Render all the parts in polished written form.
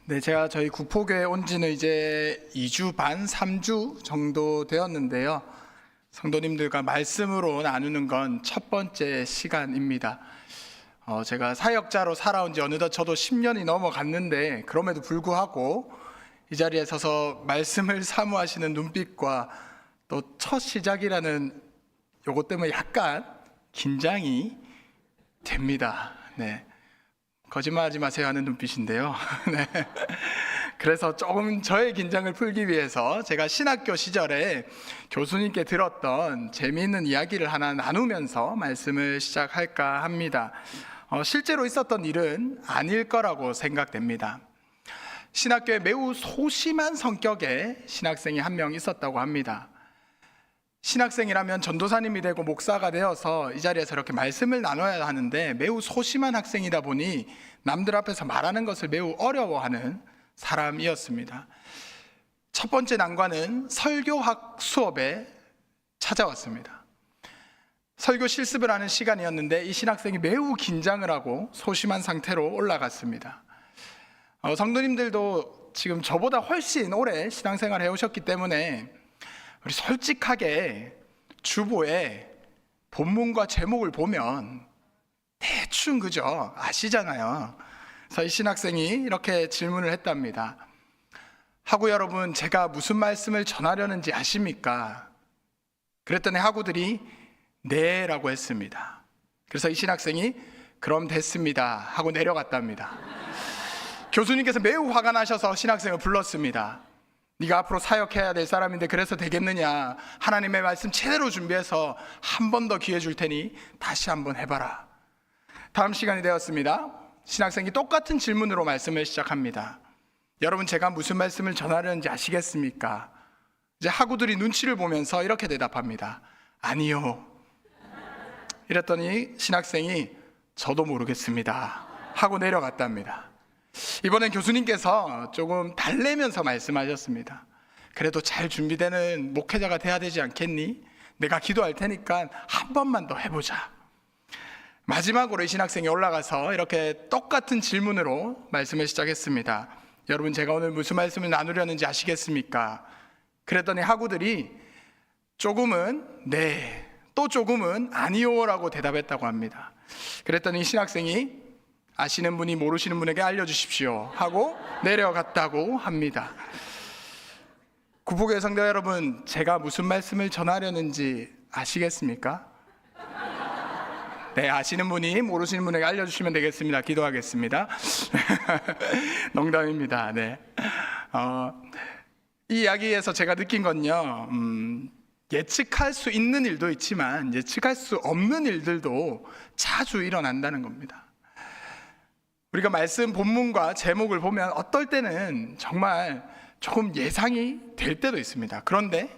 네, 제가 저희 구포교회 온 지는 이제 2주 반, 3주 정도 되었는데요. 성도님들과 말씀으로 나누는 건 첫 번째 시간입니다. 제가 사역자로 살아온 지 어느덧 저도 10년이 넘어갔는데, 그럼에도 불구하고 이 자리에 서서 말씀을 사모하시는 눈빛과 또 첫 시작이라는 요것 때문에 약간 긴장이 됩니다. 네. 거짓말하지 마세요 하는 눈빛인데요. 네. 그래서 조금 저의 긴장을 풀기 위해서 제가 신학교 시절에 교수님께 들었던 재미있는 이야기를 하나 나누면서 말씀을 시작할까 합니다. 실제로 있었던 일은 아닐 거라고 생각됩니다. 신학교에 매우 소심한 성격의 신학생이 한 명 있었다고 합니다. 신학생이라면 전도사님이 되고 목사가 되어서 이 자리에서 이렇게 말씀을 나눠야 하는데 매우 소심한 학생이다 보니 남들 앞에서 말하는 것을 매우 어려워하는 사람이었습니다. 첫 번째 난관은 설교학 수업에 찾아왔습니다. 설교 실습을 하는 시간이었는데 이 신학생이 매우 긴장을 하고 소심한 상태로 올라갔습니다. 성도님들도 지금 저보다 훨씬 오래 신앙생활을 해오셨기 때문에 우리 솔직하게 주보에 본문과 제목을 보면 대충 그죠? 아시잖아요. 그래서 이 신학생이 이렇게 질문을 했답니다. 하구 여러분, 제가 무슨 말씀을 전하려는지 아십니까? 그랬더니 하구들이 네 라고 했습니다. 그래서 이 신학생이 그럼 됐습니다 하고 내려갔답니다. 교수님께서 매우 화가 나셔서 신학생을 불렀습니다. 네가 앞으로 사역해야 될 사람인데 그래서 되겠느냐? 하나님의 말씀 제대로 준비해서 한 번 더 기회 줄 테니 다시 한번 해봐라. 다음 시간이 되었습니다. 신학생이 똑같은 질문으로 말씀을 시작합니다. 여러분, 제가 무슨 말씀을 전하려는지 아시겠습니까? 이제 학우들이 눈치를 보면서 이렇게 대답합니다. 아니요. 이랬더니 신학생이 저도 모르겠습니다 하고 내려갔답니다. 이번엔 교수님께서 조금 달래면서 말씀하셨습니다. 그래도 잘 준비되는 목회자가 돼야 되지 않겠니? 내가 기도할 테니까 한 번만 더 해보자. 마지막으로 이 신학생이 올라가서 이렇게 똑같은 질문으로 말씀을 시작했습니다. 여러분, 제가 오늘 무슨 말씀을 나누려는지 아시겠습니까? 그랬더니 학우들이 조금은 네, 또 조금은 아니요라고 대답했다고 합니다. 그랬더니 이 신학생이 아시는 분이 모르시는 분에게 알려주십시오 하고 내려갔다고 합니다. 구포교회 성도 여러분, 제가 무슨 말씀을 전하려는지 아시겠습니까? 네, 아시는 분이 모르시는 분에게 알려주시면 되겠습니다. 기도하겠습니다. 농담입니다. 네. 이 이야기에서 제가 느낀 건요, 예측할 수 있는 일도 있지만 예측할 수 없는 일들도 자주 일어난다는 겁니다. 우리가 말씀 본문과 제목을 보면 어떨 때는 정말 조금 예상이 될 때도 있습니다. 그런데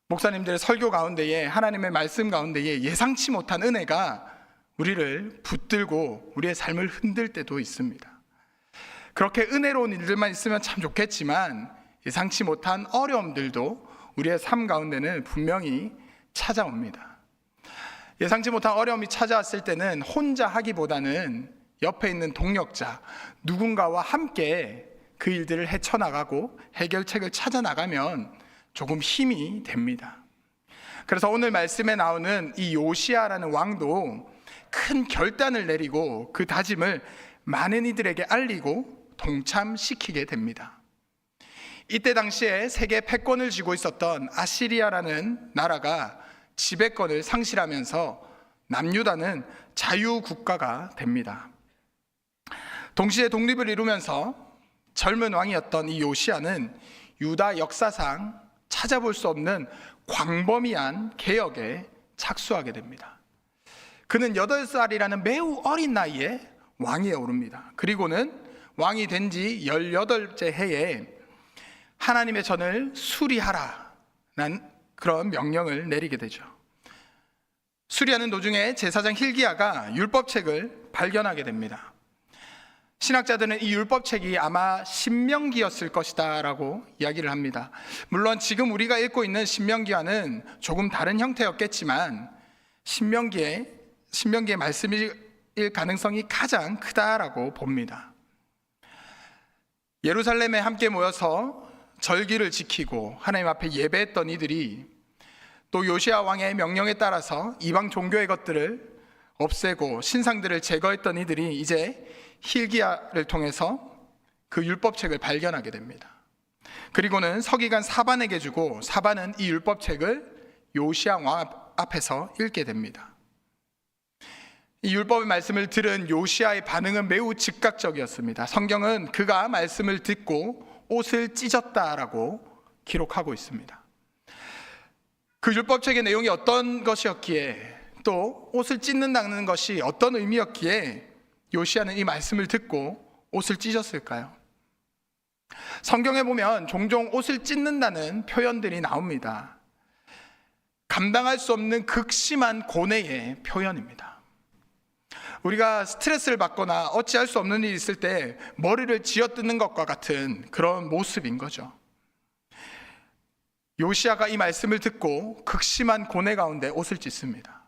목사님들의 설교 가운데에, 하나님의 말씀 가운데에 예상치 못한 은혜가 우리를 붙들고 우리의 삶을 흔들 때도 있습니다. 그렇게 은혜로운 일들만 있으면 참 좋겠지만 예상치 못한 어려움들도 우리의 삶 가운데는 분명히 찾아옵니다. 예상치 못한 어려움이 찾아왔을 때는 혼자 하기보다는 옆에 있는 동력자, 누군가와 함께 그 일들을 헤쳐나가고 해결책을 찾아나가면 조금 힘이 됩니다. 그래서 오늘 말씀에 나오는 이 요시야라는 왕도 큰 결단을 내리고 그 다짐을 많은 이들에게 알리고 동참시키게 됩니다. 이때 당시에 세계 패권을 쥐고 있었던 아시리아라는 나라가 지배권을 상실하면서 남유다는 자유국가가 됩니다. 동시에 독립을 이루면서 젊은 왕이었던 이 요시야는 유다 역사상 찾아볼 수 없는 광범위한 개혁에 착수하게 됩니다. 그는 8살이라는 매우 어린 나이에 왕위에 오릅니다. 그리고는 왕이 된 지 18째 해에 하나님의 전을 수리하라는 그런 명령을 내리게 되죠. 수리하는 도중에 제사장 hil기야가 율법책을 발견하게 됩니다. 신학자들은 이 율법책이 아마 신명기였을 것이다 라고 이야기를 합니다. 물론 지금 우리가 읽고 있는 신명기와는 조금 다른 형태였겠지만 신명기의 말씀일 가능성이 가장 크다라고 봅니다. 예루살렘에 함께 모여서 절기를 지키고 하나님 앞에 예배했던 이들이 또 요시야 왕의 명령에 따라서 이방 종교의 것들을 없애고 신상들을 제거했던 이들이 이제 hil기야를 통해서 그 율법책을 발견하게 됩니다. 그리고는 서기관 사반에게 주고 사반은 이 율법책을 요시야 왕 앞에서 읽게 됩니다. 이 율법의 말씀을 들은 요시야의 반응은 매우 즉각적이었습니다. 성경은 그가 말씀을 듣고 옷을 찢었다라고 기록하고 있습니다. 그 율법책의 내용이 어떤 것이었기에 또 옷을 찢는다는 것이 어떤 의미였기에 요시야는 이 말씀을 듣고 옷을 찢었을까요? 성경에 보면 종종 옷을 찢는다는 표현들이 나옵니다. 감당할 수 없는 극심한 고뇌의 표현입니다. 우리가 스트레스를 받거나 어찌할 수 없는 일이 있을 때 머리를 쥐어뜯는 것과 같은 그런 모습인 거죠. 요시야가 이 말씀을 듣고 극심한 고뇌 가운데 옷을 찢습니다.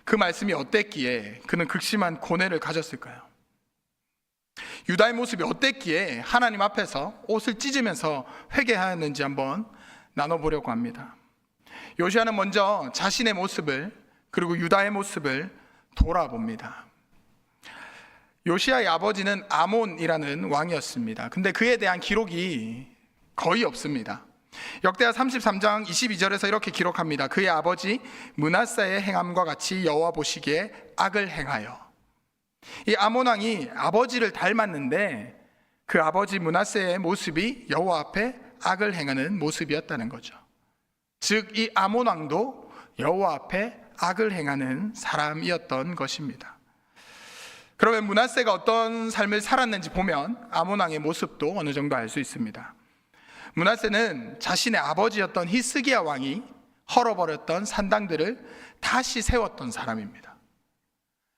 그 말씀이 어땠기에 그는 극심한 고뇌를 가졌을까요? 유다의 모습이 어땠기에 하나님 앞에서 옷을 찢으면서 회개하였는지 한번 나눠보려고 합니다. 요시야는 먼저 자신의 모습을 그리고 유다의 모습을 돌아봅니다. 요시야의 아버지는 아몬이라는 왕이었습니다. 근데 그에 대한 기록이 거의 없습니다. 역대하 33장 22절에서 이렇게 기록합니다. 그의 아버지 므낫세의 행함과 같이 여호와 보시기에 악을 행하여. 이 아몬 왕이 아버지를 닮았는데 그 아버지 므낫세의 모습이 여호와 앞에 악을 행하는 모습이었다는 거죠. 즉 이 아몬 왕도 여호와 앞에 악을 행하는 사람이었던 것입니다. 그러면 므낫세가 어떤 삶을 살았는지 보면 아몬 왕의 모습도 어느 정도 알 수 있습니다. 므낫세는 자신의 아버지였던 히스기야 왕이 헐어버렸던 산당들을 다시 세웠던 사람입니다.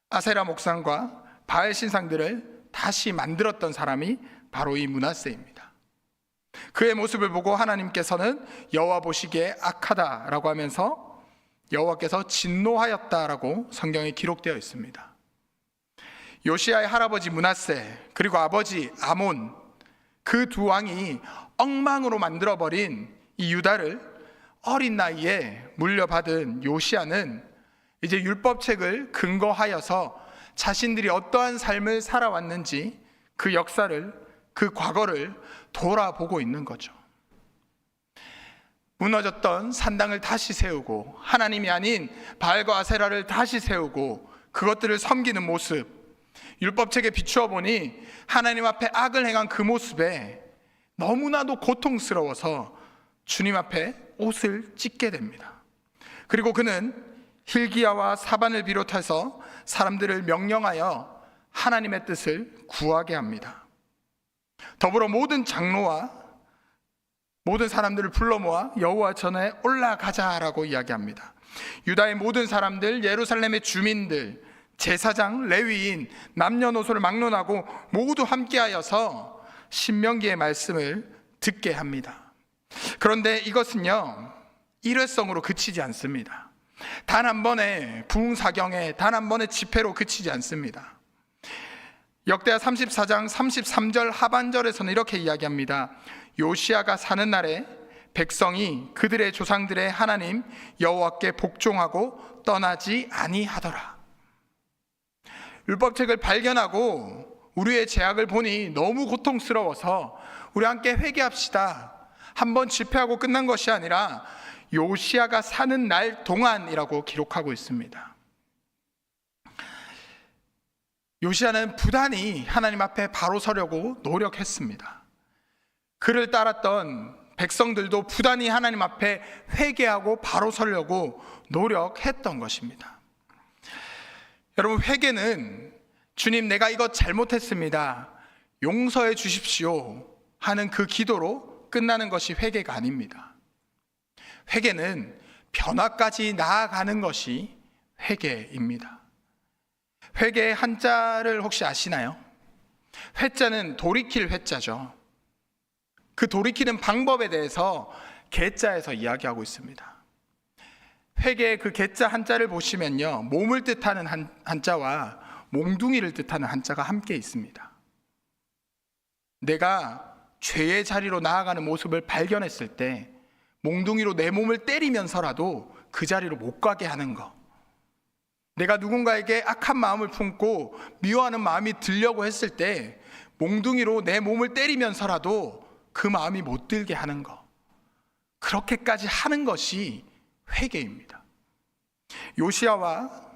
아세라 목상과 바알 신상들을 다시 만들었던 사람이 바로 이 므낫세입니다. 그의 모습을 보고 하나님께서는 여호와 보시기에 악하다라고 하면서 여호와께서 진노하였다라고 성경에 기록되어 있습니다. 요시야의 할아버지 므낫세 그리고 아버지 아몬 그 두 왕이 엉망으로 만들어버린 이 유다를 어린 나이에 물려받은 요시야는 이제 율법책을 근거하여서 자신들이 어떠한 삶을 살아왔는지 그 역사를, 그 과거를 돌아보고 있는 거죠. 무너졌던 산당을 다시 세우고 하나님이 아닌 바알과 아세라를 다시 세우고 그것들을 섬기는 모습, 율법책에 비추어 보니 하나님 앞에 악을 행한 그 모습에 너무나도 고통스러워서 주님 앞에 옷을 찢게 됩니다. 그리고 그는 hil기야와 사반을 비롯해서 사람들을 명령하여 하나님의 뜻을 구하게 합니다. 더불어 모든 장로와 모든 사람들을 불러 모아 여호와 전에 올라가자라고 이야기합니다. 유다의 모든 사람들, 예루살렘의 주민들, 제사장, 레위인, 남녀노소를 막론하고 모두 함께하여서 신명기의 말씀을 듣게 합니다. 그런데 이것은요 일회성으로 그치지 않습니다. 단 한 번의 부흥사경에 단 한 번의 집회로 그치지 않습니다. 역대하 34장 33절 하반절에서는 이렇게 이야기합니다. 요시야가 사는 날에 백성이 그들의 조상들의 하나님 여호와께 복종하고 떠나지 아니하더라. 율법책을 발견하고 우리의 죄악을 보니 너무 고통스러워서 우리 함께 회개합시다. 한번 집회하고 끝난 것이 아니라 요시야가 사는 날 동안이라고 기록하고 있습니다. 요시야는 부단히 하나님 앞에 바로 서려고 노력했습니다. 그를 따랐던 백성들도 부단히 하나님 앞에 회개하고 바로 서려고 노력했던 것입니다. 여러분, 회개는 주님 내가 이것 잘못했습니다. 용서해 주십시오 하는 그 기도로 끝나는 것이 회개가 아닙니다. 회개는 변화까지 나아가는 것이 회개입니다. 회개의 한자를 혹시 아시나요? 회자는 돌이킬 회자죠. 그 돌이키는 방법에 대해서 개자에서 이야기하고 있습니다. 회개의 그 개자 한자를 보시면요, 몸을 뜻하는 한자와 몽둥이를 뜻하는 한자가 함께 있습니다. 내가 죄의 자리로 나아가는 모습을 발견했을 때 몽둥이로 내 몸을 때리면서라도 그 자리로 못 가게 하는 것. 내가 누군가에게 악한 마음을 품고 미워하는 마음이 들려고 했을 때 몽둥이로 내 몸을 때리면서라도 그 마음이 못 들게 하는 것. 그렇게까지 하는 것이 회개입니다. 요시야와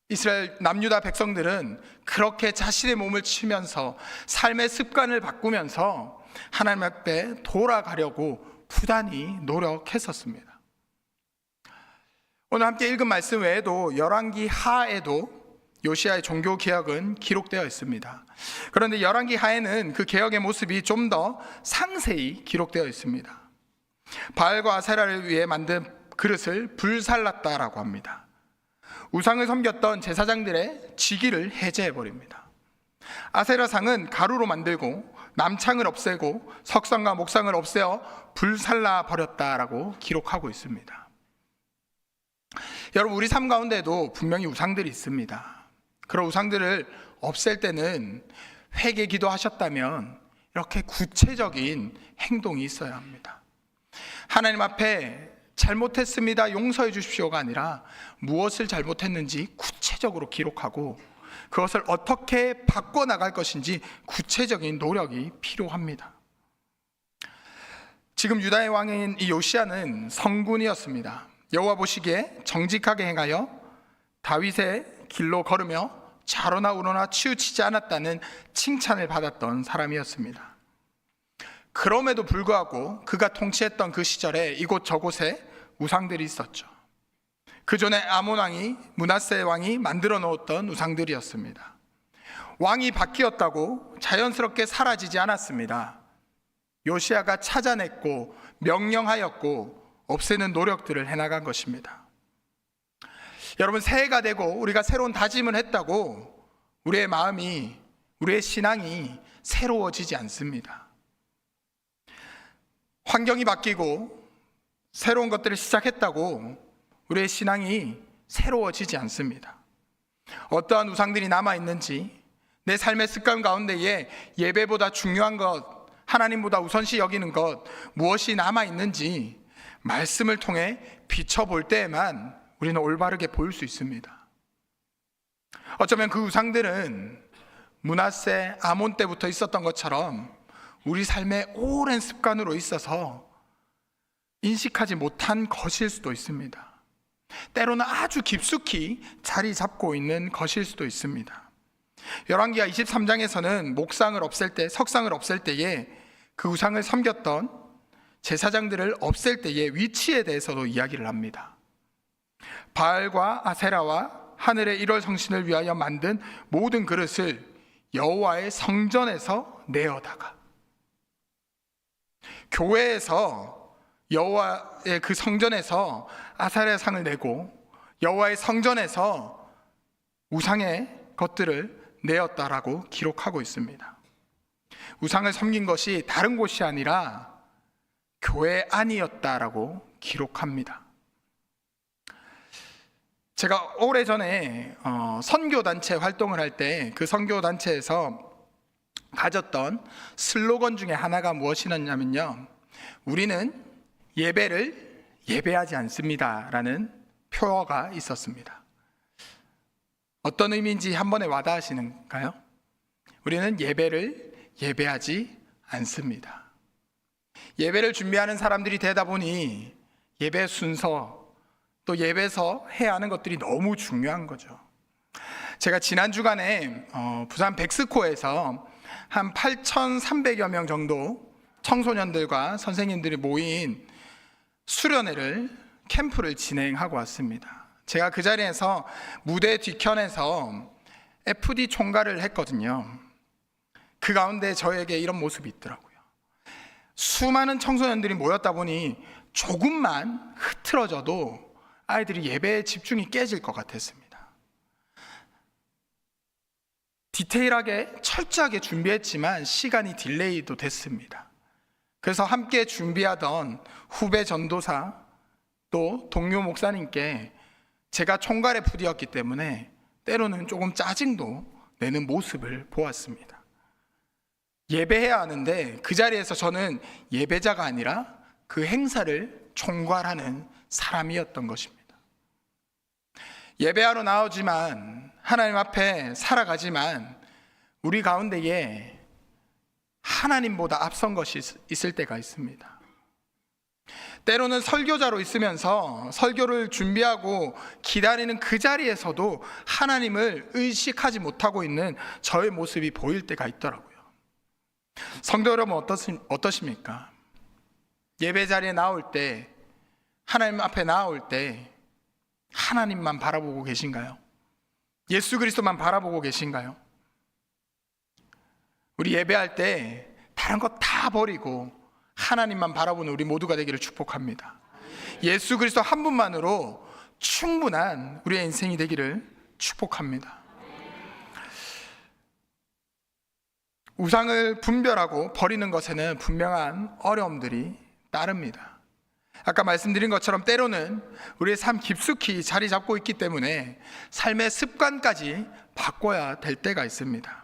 이스라엘 남유다 백성들은 그렇게 자신의 몸을 치면서 삶의 습관을 바꾸면서 하나님 앞에 돌아가려고 부단히 노력했었습니다. 오늘 함께 읽은 말씀 외에도 열왕기 하에도 요시야의 종교 개혁은 기록되어 있습니다. 그런데 열왕기 하에는 그 개혁의 모습이 좀 더 상세히 기록되어 있습니다. 바알과 아세라를 위해 만든 그릇을 불살랐다라고 합니다. 우상을 섬겼던 제사장들의 직위를 해제해버립니다. 아세라상은 가루로 만들고 남창을 없애고 석상과 목상을 없애어 불살라 버렸다라고 기록하고 있습니다. 여러분, 우리 삶 가운데도 분명히 우상들이 있습니다. 그런 우상들을 없앨 때는 회개 기도하셨다면 이렇게 구체적인 행동이 있어야 합니다. 하나님 앞에 잘못했습니다, 용서해 주십시오가 아니라 무엇을 잘못했는지 구체적으로 기록하고 그것을 어떻게 바꿔나갈 것인지 구체적인 노력이 필요합니다. 지금 유다의 왕인 이 요시야는 성군이었습니다. 여호와 보시기에 정직하게 행하여 다윗의 길로 걸으며 좌로나 우로나 치우치지 않았다는 칭찬을 받았던 사람이었습니다. 그럼에도 불구하고 그가 통치했던 그 시절에 이곳 저곳에 우상들이 있었죠. 그 전에 아몬 왕이, 므낫세 왕이 만들어 놓았던 우상들이었습니다. 왕이 바뀌었다고 자연스럽게 사라지지 않았습니다. 요시야가 찾아냈고 명령하였고 없애는 노력들을 해나간 것입니다. 여러분, 새해가 되고 우리가 새로운 다짐을 했다고 우리의 마음이, 우리의 신앙이 새로워지지 않습니다. 환경이 바뀌고 새로운 것들을 시작했다고 우리의 신앙이 새로워지지 않습니다. 어떠한 우상들이 남아있는지, 내 삶의 습관 가운데에 예배보다 중요한 것, 하나님보다 우선시 여기는 것, 무엇이 남아있는지 말씀을 통해 비춰볼 때에만 우리는 올바르게 보일 수 있습니다. 어쩌면 그 우상들은 므낫세, 아몬 때부터 있었던 것처럼 우리 삶의 오랜 습관으로 있어서 인식하지 못한 것일 수도 있습니다. 때로는 아주 깊숙이 자리 잡고 있는 것일 수도 있습니다. 열왕기하 23장에서는 목상을 없앨 때, 석상을 없앨 때에 그 우상을 섬겼던 제사장들을 없앨 때의 위치에 대해서도 이야기를 합니다. 바알과 아세라와 하늘의 1월 성신을 위하여 만든 모든 그릇을 여호와의 성전에서 내어다가, 교회에서 여호와의 그 성전에서 아세라의 상을 내고 여호와의 성전에서 우상의 것들을 내었다라고 기록하고 있습니다. 우상을 섬긴 것이 다른 곳이 아니라 교회 안이었다라고 기록합니다. 제가 오래전에 선교단체 활동을 할 때 그 선교단체에서 가졌던 슬로건 중에 하나가 무엇이었냐면요, 우리는 예배를 예배하지 않습니다 라는 표어가 있었습니다. 어떤 의미인지 한 번에 와닿으시는가요? 우리는 예배를 예배하지 않습니다. 예배를 준비하는 사람들이 되다 보니 예배 순서, 또 예배에서 해야 하는 것들이 너무 중요한 거죠. 제가 지난 주간에 부산 백스코에서 한 8,300여 명 정도 청소년들과 선생님들이 모인 수련회를, 캠프를 진행하고 왔습니다. 제가 그 자리에서 무대 뒤편에서 FD 총괄을 했거든요. 그 가운데 저에게 이런 모습이 있더라고요. 수많은 청소년들이 모였다 보니 조금만 흐트러져도 아이들이 예배에 집중이 깨질 것 같았습니다. 디테일하게 철저하게 준비했지만 시간이 딜레이도 됐습니다. 그래서 함께 준비하던 후배 전도사 또 동료 목사님께 제가 총괄 FD였기 때문에 때로는 조금 짜증도 내는 모습을 보았습니다. 예배해야 하는데 그 자리에서 저는 예배자가 아니라 그 행사를 총괄하는 사람이었던 것입니다. 예배하러 나오지만 하나님 앞에 살아가지만 우리 가운데에 하나님보다 앞선 것이 있을 때가 있습니다. 때로는 설교자로 있으면서 설교를 준비하고 기다리는 그 자리에서도 하나님을 의식하지 못하고 있는 저의 모습이 보일 때가 있더라고요. 성도 여러분 어떠십니까? 예배 자리에 나올 때, 하나님 앞에 나올 때 하나님만 바라보고 계신가요? 예수 그리스도만 바라보고 계신가요? 우리 예배할 때 다른 것 다 버리고 하나님만 바라보는 우리 모두가 되기를 축복합니다. 예수 그리스도 한 분만으로 충분한 우리의 인생이 되기를 축복합니다. 우상을 분별하고 버리는 것에는 분명한 어려움들이 따릅니다. 아까 말씀드린 것처럼 때로는 우리의 삶 깊숙이 자리 잡고 있기 때문에 삶의 습관까지 바꿔야 될 때가 있습니다.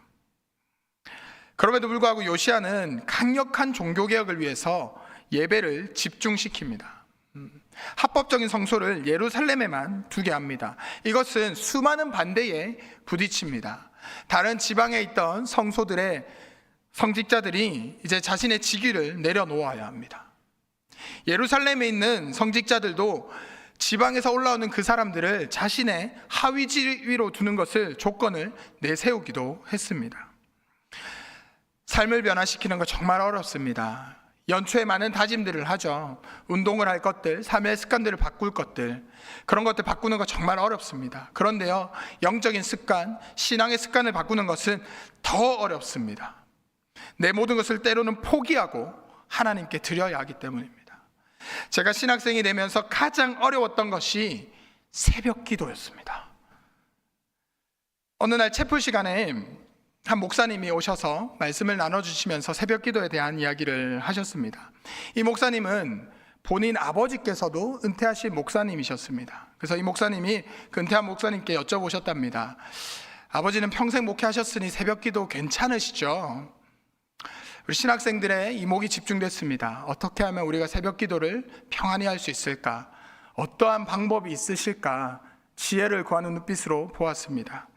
그럼에도 불구하고 요시야는 강력한 종교개혁을 위해서 예배를 집중시킵니다. 합법적인 성소를 예루살렘에만 두게 합니다. 이것은 수많은 반대에 부딪힙니다. 다른 지방에 있던 성소들의 성직자들이 이제 자신의 직위를 내려놓아야 합니다. 예루살렘에 있는 성직자들도 지방에서 올라오는 그 사람들을 자신의 하위 지위로 두는 것을 조건을 내세우기도 했습니다. 삶을 변화시키는 거 정말 어렵습니다. 연초에 많은 다짐들을 하죠. 운동을 할 것들, 삶의 습관들을 바꿀 것들, 그런 것들 바꾸는 거 정말 어렵습니다. 그런데요, 영적인 습관, 신앙의 습관을 바꾸는 것은 더 어렵습니다. 내 모든 것을 때로는 포기하고 하나님께 드려야 하기 때문입니다. 제가 신학생이 되면서 가장 어려웠던 것이 새벽 기도였습니다. 어느 날 채플 시간에 한 목사님이 오셔서 말씀을 나눠주시면서 새벽 기도에 대한 이야기를 하셨습니다. 이 목사님은 본인 아버지께서도 은퇴하신 목사님이셨습니다. 그래서 이 목사님이 그 은퇴한 목사님께 여쭤보셨답니다. 아버지는 평생 목회하셨으니 새벽 기도 괜찮으시죠? 우리 신학생들의 이목이 집중됐습니다. 어떻게 하면 우리가 새벽 기도를 평안히 할 수 있을까? 어떠한 방법이 있으실까? 지혜를 구하는 눈빛으로 보았습니다.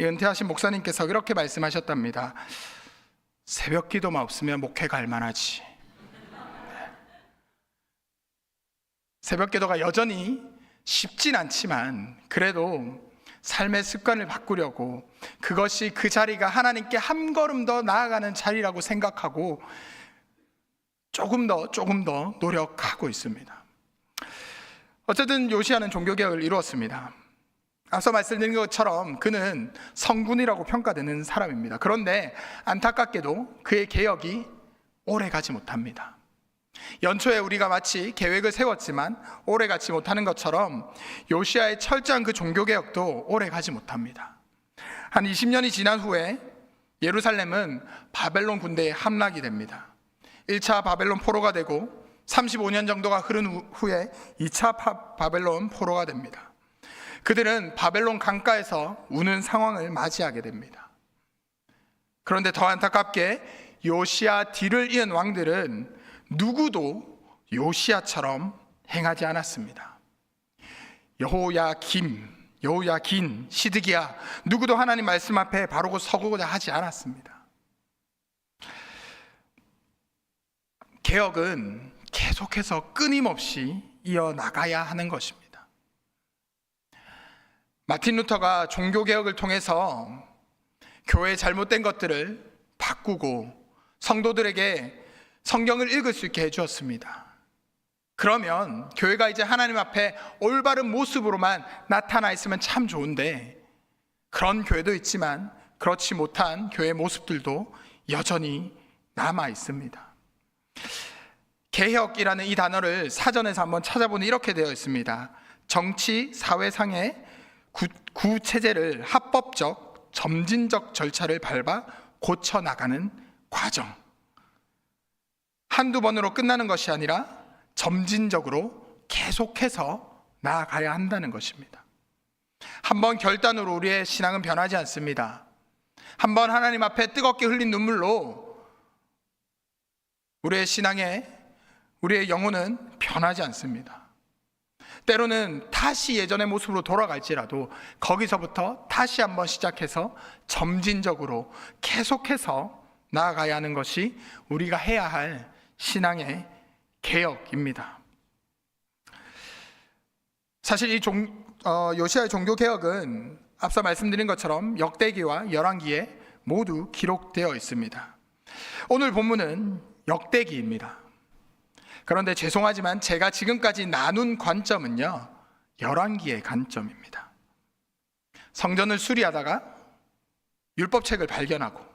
은퇴하신 목사님께서 이렇게 말씀하셨답니다. 새벽 기도만 없으면 목회 갈 만하지. 새벽 기도가 여전히 쉽진 않지만 그래도 삶의 습관을 바꾸려고, 그것이 그 자리가 하나님께 한 걸음 더 나아가는 자리라고 생각하고 조금 더 노력하고 있습니다. 어쨌든 요시야는 종교개혁을 이루었습니다. 앞서 말씀드린 것처럼 그는 성군이라고 평가되는 사람입니다. 그런데 안타깝게도 그의 개혁이 오래 가지 못합니다. 연초에 우리가 마치 계획을 세웠지만 오래 가지 못하는 것처럼 요시야의 철저한 그 종교개혁도 오래 가지 못합니다. 한 20년이 지난 후에 예루살렘은 바벨론 군대에 함락이 됩니다. 1차 바벨론 포로가 되고 35년 정도가 흐른 후에 2차 바벨론 포로가 됩니다. 그들은 바벨론 강가에서 우는 상황을 맞이하게 됩니다. 그런데 더 안타깝게 요시야 뒤를 이은 왕들은 누구도 요시야처럼 행하지 않았습니다. 여호야긴, 시드기야, 누구도 하나님 말씀 앞에 바르고 서고자 하지 않았습니다. 개혁은 계속해서 끊임없이 이어나가야 하는 것입니다. 마틴 루터가 종교개혁을 통해서 교회의 잘못된 것들을 바꾸고 성도들에게 성경을 읽을 수 있게 해주었습니다. 그러면 교회가 이제 하나님 앞에 올바른 모습으로만 나타나 있으면 참 좋은데, 그런 교회도 있지만 그렇지 못한 교회의 모습들도 여전히 남아 있습니다. 개혁이라는 이 단어를 사전에서 한번 찾아보니 이렇게 되어 있습니다. 정치, 사회상의 구체제를 합법적, 점진적 절차를 밟아 고쳐나가는 과정. 한두 번으로 끝나는 것이 아니라 점진적으로 계속해서 나아가야 한다는 것입니다. 한번 결단으로 우리의 신앙은 변하지 않습니다. 한번 하나님 앞에 뜨겁게 흘린 눈물로 우리의 신앙에 우리의 영혼은 변하지 않습니다. 때로는 다시 예전의 모습으로 돌아갈지라도 거기서부터 다시 한번 시작해서 점진적으로 계속해서 나아가야 하는 것이 우리가 해야 할 신앙의 개혁입니다. 사실 이 요시야의 종교개혁은 앞서 말씀드린 것처럼 역대기와 열왕기에 모두 기록되어 있습니다. 오늘 본문은 역대기입니다. 그런데 죄송하지만 제가 지금까지 나눈 관점은요, 열왕기의 관점입니다. 성전을 수리하다가 율법책을 발견하고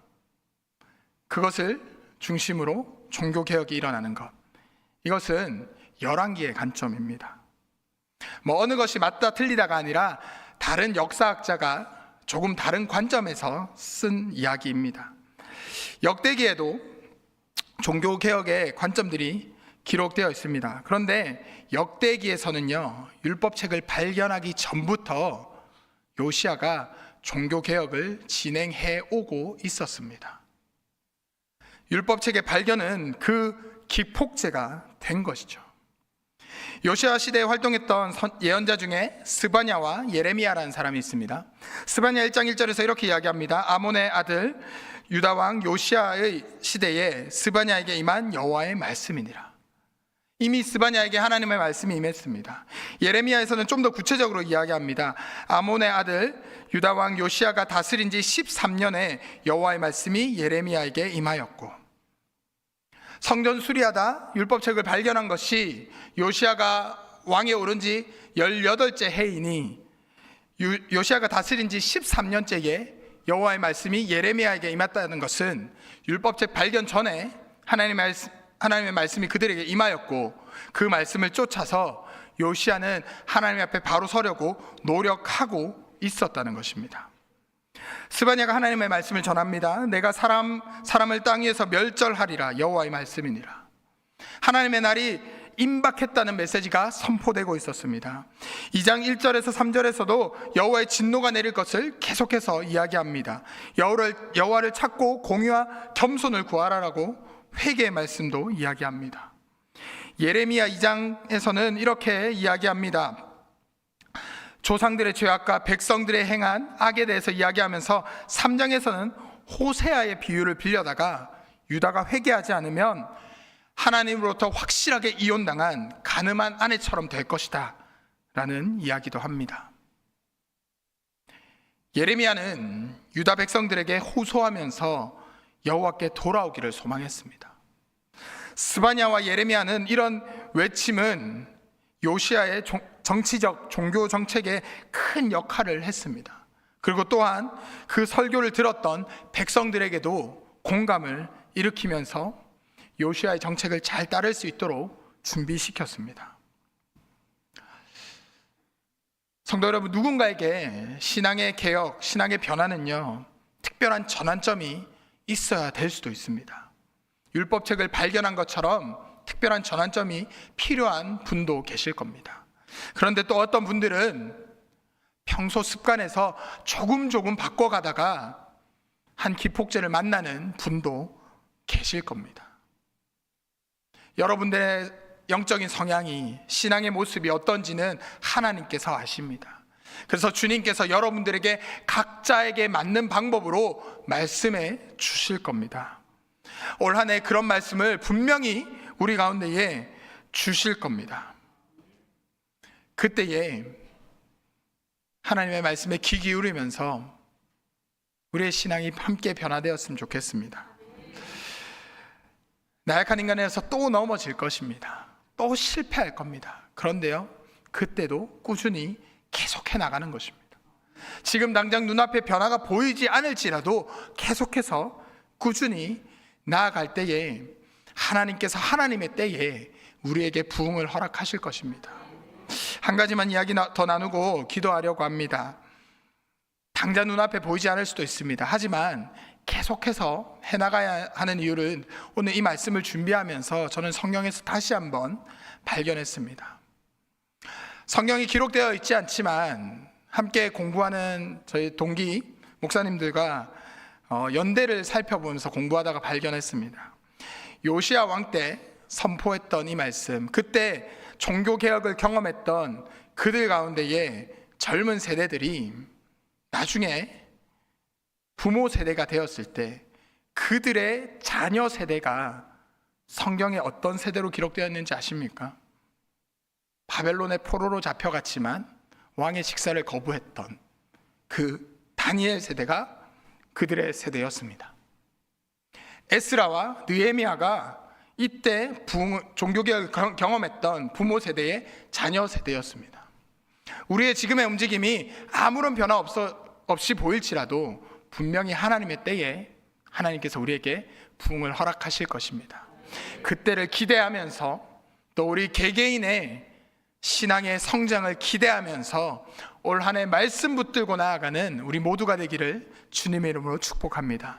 그것을 중심으로 종교개혁이 일어나는 것, 이것은 열왕기의 관점입니다. 어느 것이 맞다 틀리다가 아니라 다른 역사학자가 조금 다른 관점에서 쓴 이야기입니다. 역대기에도 종교개혁의 관점들이 기록되어 있습니다. 그런데 역대기에서는요, 율법책을 발견하기 전부터 요시야가 종교개혁을 진행해 오고 있었습니다. 율법책의 발견은 그 기폭제가 된 것이죠. 요시야 시대에 활동했던 예언자 중에 스바냐와 예레미야라는 사람이 있습니다. 스바냐 1장 1절에서 이렇게 이야기합니다. 아몬의 아들 유다 왕 요시야의 시대에 스바냐에게 임한 여호와의 말씀이니라. 이미 스바냐에게 하나님의 말씀이 임했습니다. 예레미야에서는 좀 더 구체적으로 이야기합니다. 아몬의 아들 유다 왕 요시야가 다스린 지 13년에 여호와의 말씀이 예레미야에게 임하였고, 성전 수리하다 율법책을 발견한 것이 요시야가 왕에 오른 지 18째 해이니 요시야가 다스린 지 13년째에 여호와의 말씀이 예레미야에게 임했다는 것은 율법책 발견 전에 하나님의 말씀이 그들에게 임하였고, 그 말씀을 쫓아서 요시야는 하나님 앞에 바로 서려고 노력하고 있었다는 것입니다. 스바냐가 하나님의 말씀을 전합니다. 내가 사람을 땅 위에서 멸절하리라, 여호와의 말씀이니라. 하나님의 날이 임박했다는 메시지가 선포되고 있었습니다. 2장 1절에서 3절에서도 여호와의 진노가 내릴 것을 계속해서 이야기합니다. 여호와를 찾고 공의와 겸손을 구하라라고 회개의 말씀도 이야기합니다. 예레미야 2장에서는 이렇게 이야기합니다. 조상들의 죄악과 백성들의 행한 악에 대해서 이야기하면서 3장에서는 호세아의 비유를 빌려다가 유다가 회개하지 않으면 하나님으로부터 확실하게 이혼당한 간음한 아내처럼 될 것이다 라는 이야기도 합니다. 예레미야는 유다 백성들에게 호소하면서 여호와께 돌아오기를 소망했습니다. 스바냐와 예레미야는 이런 외침은 요시야의 정치적 종교 정책에 큰 역할을 했습니다. 그리고 또한 그 설교를 들었던 백성들에게도 공감을 일으키면서 요시야의 정책을 잘 따를 수 있도록 준비시켰습니다. 성도 여러분, 누군가에게 신앙의 개혁, 신앙의 변화는요, 특별한 전환점이 있어야 될 수도 있습니다. 율법책을 발견한 것처럼 특별한 전환점이 필요한 분도 계실 겁니다. 그런데 또 어떤 분들은 평소 습관에서 조금 바꿔가다가 한 기폭제를 만나는 분도 계실 겁니다. 여러분들의 영적인 성향이, 신앙의 모습이 어떤지는 하나님께서 아십니다. 그래서 주님께서 여러분들에게 각자에게 맞는 방법으로 말씀해 주실 겁니다. 올 한 해 그런 말씀을 분명히 우리 가운데에 주실 겁니다. 그때에 하나님의 말씀에 귀 기울이면서 우리의 신앙이 함께 변화되었으면 좋겠습니다. 나약한 인간에서 또 넘어질 것입니다. 또 실패할 겁니다. 그런데요, 그때도 꾸준히 계속해 나가는 것입니다. 지금 당장 눈앞에 변화가 보이지 않을지라도 계속해서 꾸준히 나아갈 때에 하나님께서 하나님의 때에 우리에게 부흥을 허락하실 것입니다. 한 가지만 이야기 더 나누고 기도하려고 합니다. 당장 눈앞에 보이지 않을 수도 있습니다. 하지만 계속해서 해나가야 하는 이유를 오늘 이 말씀을 준비하면서 저는 성경에서 다시 한번 발견했습니다. 성경이 기록되어 있지 않지만 함께 공부하는 저희 동기 목사님들과 연대를 살펴보면서 공부하다가 발견했습니다. 요시야 왕 때 선포했던 이 말씀, 그때 종교 개혁을 경험했던 그들 가운데에 젊은 세대들이 나중에 부모 세대가 되었을 때 그들의 자녀 세대가 성경에 어떤 세대로 기록되었는지 아십니까? 바벨론의 포로로 잡혀갔지만 왕의 식사를 거부했던 그 다니엘 세대가 그들의 세대였습니다. 에스라와 느헤미야가 이때 종교개혁을 경험했던 부모 세대의 자녀 세대였습니다. 우리의 지금의 움직임이 아무런 변화 없이 보일지라도 분명히 하나님의 때에 하나님께서 우리에게 부흥을 허락하실 것입니다. 그때를 기대하면서 또 우리 개개인의 신앙의 성장을 기대하면서 올 한 해 말씀 붙들고 나아가는 우리 모두가 되기를 주님의 이름으로 축복합니다.